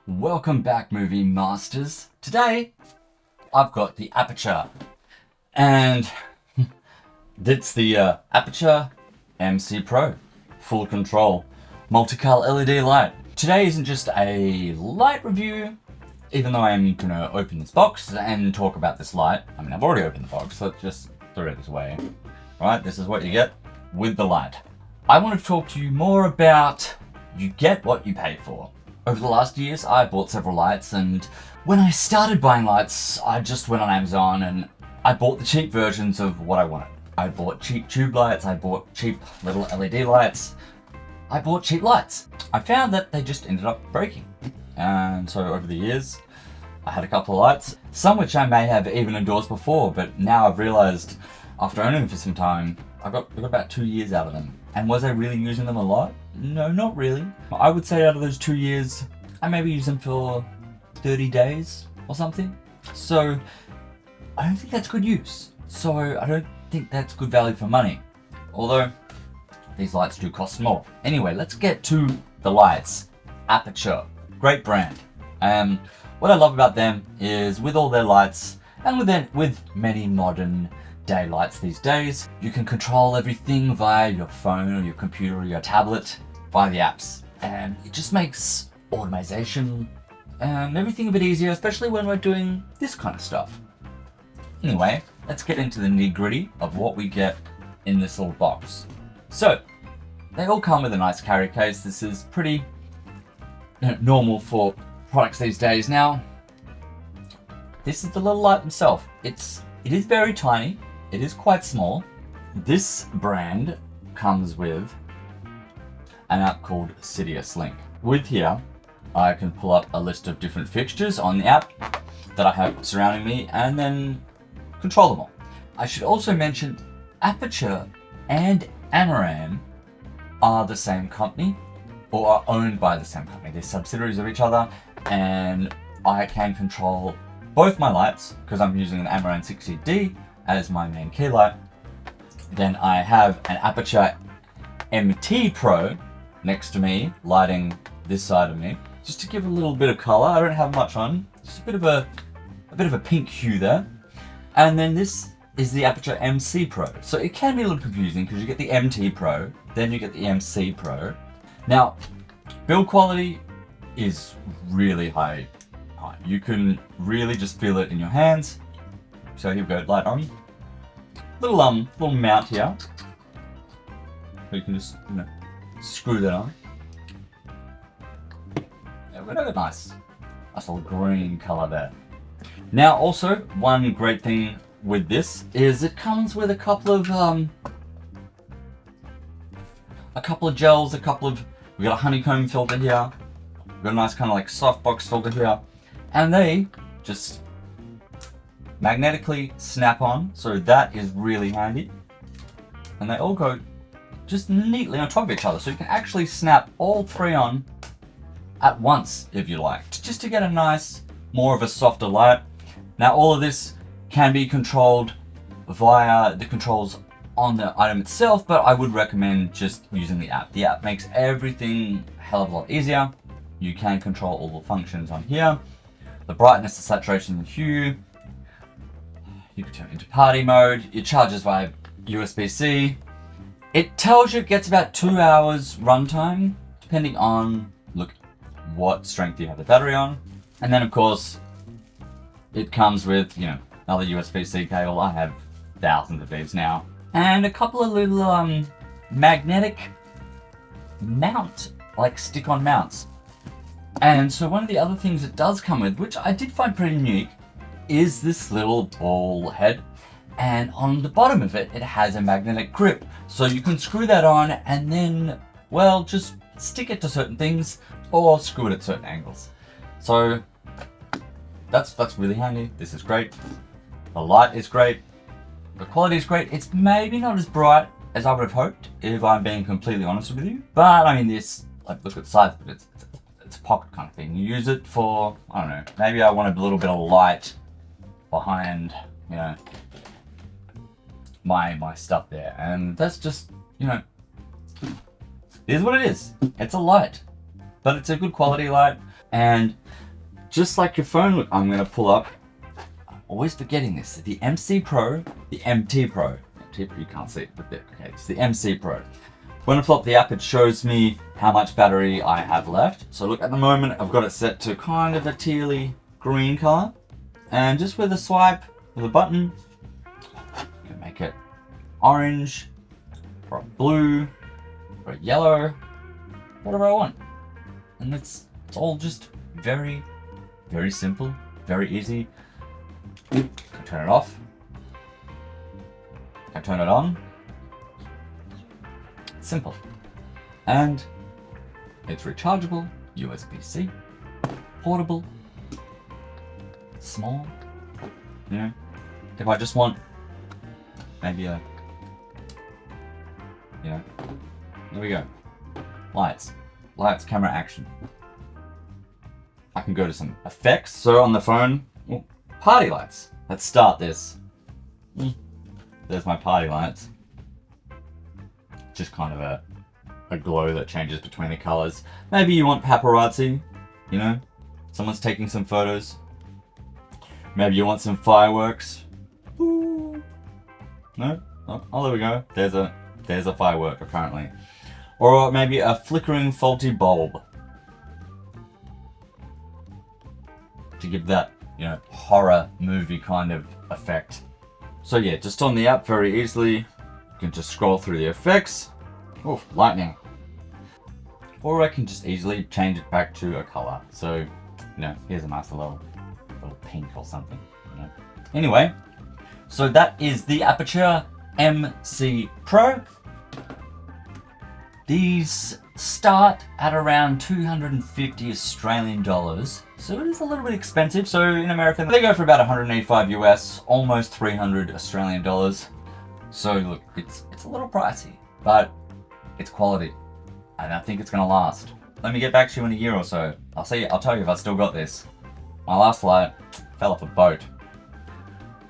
Welcome back, movie masters. Today, I've got the Aputure, and it's the Aputure MC Pro full control multicolor LED light. Today isn't just a light review, even though I'm gonna open this box and talk about this light. I mean, I've already opened the box, so let's just throw it this way. Alright, this is what you get with the light. I want to talk to you more about you get what you pay for. Over the last years, I bought several lights, and when I started buying lights, I just went on Amazon and I bought the cheap versions of what I wanted. I bought cheap tube lights, I bought cheap little LED lights, I bought cheap lights. I found that they just ended up breaking. And so over the years, I had a couple of lights, some which I may have even endorsed before, but now I've realized after owning them for some time, I got about 2 years out of them. And was I really using them a lot? No, not really. I would say out of those 2 years, I maybe used them for 30 days or something. So I don't think that's good use. So I don't think that's good value for money. Although these lights do cost more. Anyway, let's get to the lights. Aputure, great brand. What I love about them is with all their lights and with many modern day lights these days, you can control everything via your phone or your computer or your tablet via the apps, and it just makes automation and everything a bit easier, especially when we're doing this kind of stuff. Anyway, let's get into the nitty-gritty of what we get in this little box. So they all come with a nice carry case. This is pretty normal for products these days. Now this is the little light itself. It is very tiny. It is quite small. This brand comes with an app called Sidious Link. With here, I can pull up a list of different fixtures on the app that I have surrounding me and then control them all. I should also mention Aputure and Amaran are the same company or are owned by the same company. They're subsidiaries of each other, and I can control both my lights because I'm using an Amaran 60D as my main key light. Then I have an Aputure MT Pro next to me, lighting this side of me, just to give a little bit of color. I don't have much on, just a bit of a pink hue there. And then this is the Aputure MC Pro. So it can be a little confusing because you get the MT Pro, then you get the MC Pro. Now, build quality is really high. You can really just feel it in your hands. So here we go, light on. Little mount here. So you can just screw that on. Yeah, we got a nice little green color there. Now also, one great thing with this is it comes with a couple of gels, we got a honeycomb filter here. We've got a nice kind of like softbox filter here. And they just magnetically snap on, so that is really handy. And they all go just neatly on top of each other, so you can actually snap all three on at once if you like, just to get a nice, more of a softer light. Now all of this can be controlled via the controls on the item itself, but I would recommend just using the app. The app makes everything a hell of a lot easier. You can control all the functions on here. The brightness, the saturation, the hue. You can turn it into party mode. It charges via USB-C. It tells you it gets about 2 hours runtime, depending on what strength you have the battery on. And then of course, it comes with another USB-C cable. I have thousands of these now, and a couple of little magnetic stick-on mounts. And so one of the other things it does come with, which I did find pretty unique, is this little ball head. And on the bottom of it, it has a magnetic grip. So you can screw that on and then, well, just stick it to certain things or screw it at certain angles. So that's really handy. This is great. The light is great. The quality is great. It's maybe not as bright as I would have hoped, if I'm being completely honest with you. But I mean, this, look at the size of it. It's a pocket kind of thing. You use it for, I don't know, maybe I wanted a little bit of light behind, my stuff there. And that's just, it is what it is. It's a light, but it's a good quality light. And just like your phone, look, I'm gonna pull up. I'm always forgetting this. The MC Pro, the MT Pro. You can't see it, but okay, it's the MC Pro. When I pull up the app, it shows me how much battery I have left. So look, at the moment, I've got it set to kind of a tealy green color. And just with a swipe with a button, you can make it orange, or blue, or yellow, whatever I want. And it's all just very, very simple, very easy. I turn it off. I turn it on. Simple. And it's rechargeable, USB-C, portable, small. You know, if I just want maybe a, you know, there we go. Lights, camera, action. I can go to some effects. So on the phone, well, party lights. Let's start this. There's my party lights. Just kind of a glow that changes between the colors. Maybe you want paparazzi, you know, someone's taking some photos. Maybe you want some fireworks. Ooh. No? Oh, there we go. There's a firework apparently. Or maybe a flickering faulty bulb. To give that, you know, horror movie kind of effect. So yeah, just on the app very easily, you can just scroll through the effects. Oh, lightning. Or I can just easily change it back to a color. So, you know, here's a nice little pink or something, you know. Anyway, so that is the Aputure MC Pro. These start at around 250 Australian dollars. So it is a little bit expensive. So in America, they go for about 185 US, almost 300 Australian dollars. So look, it's a little pricey, but it's quality. And I think it's gonna last. Let me get back to you in a year or so. I'll tell you if I still got this. My last light fell off a boat.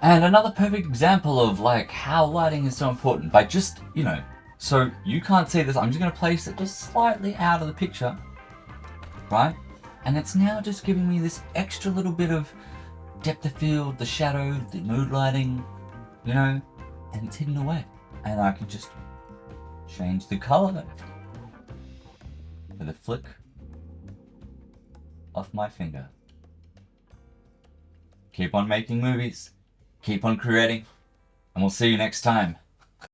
And another perfect example of like how lighting is so important by just, you know, so you can't see this. I'm just gonna place it just slightly out of the picture, right? And it's now just giving me this extra little bit of depth of field, the shadow, the mood lighting, you know, and it's hidden away. And I can just change the color with a flick of my finger. Keep on making movies, keep on creating, and we'll see you next time.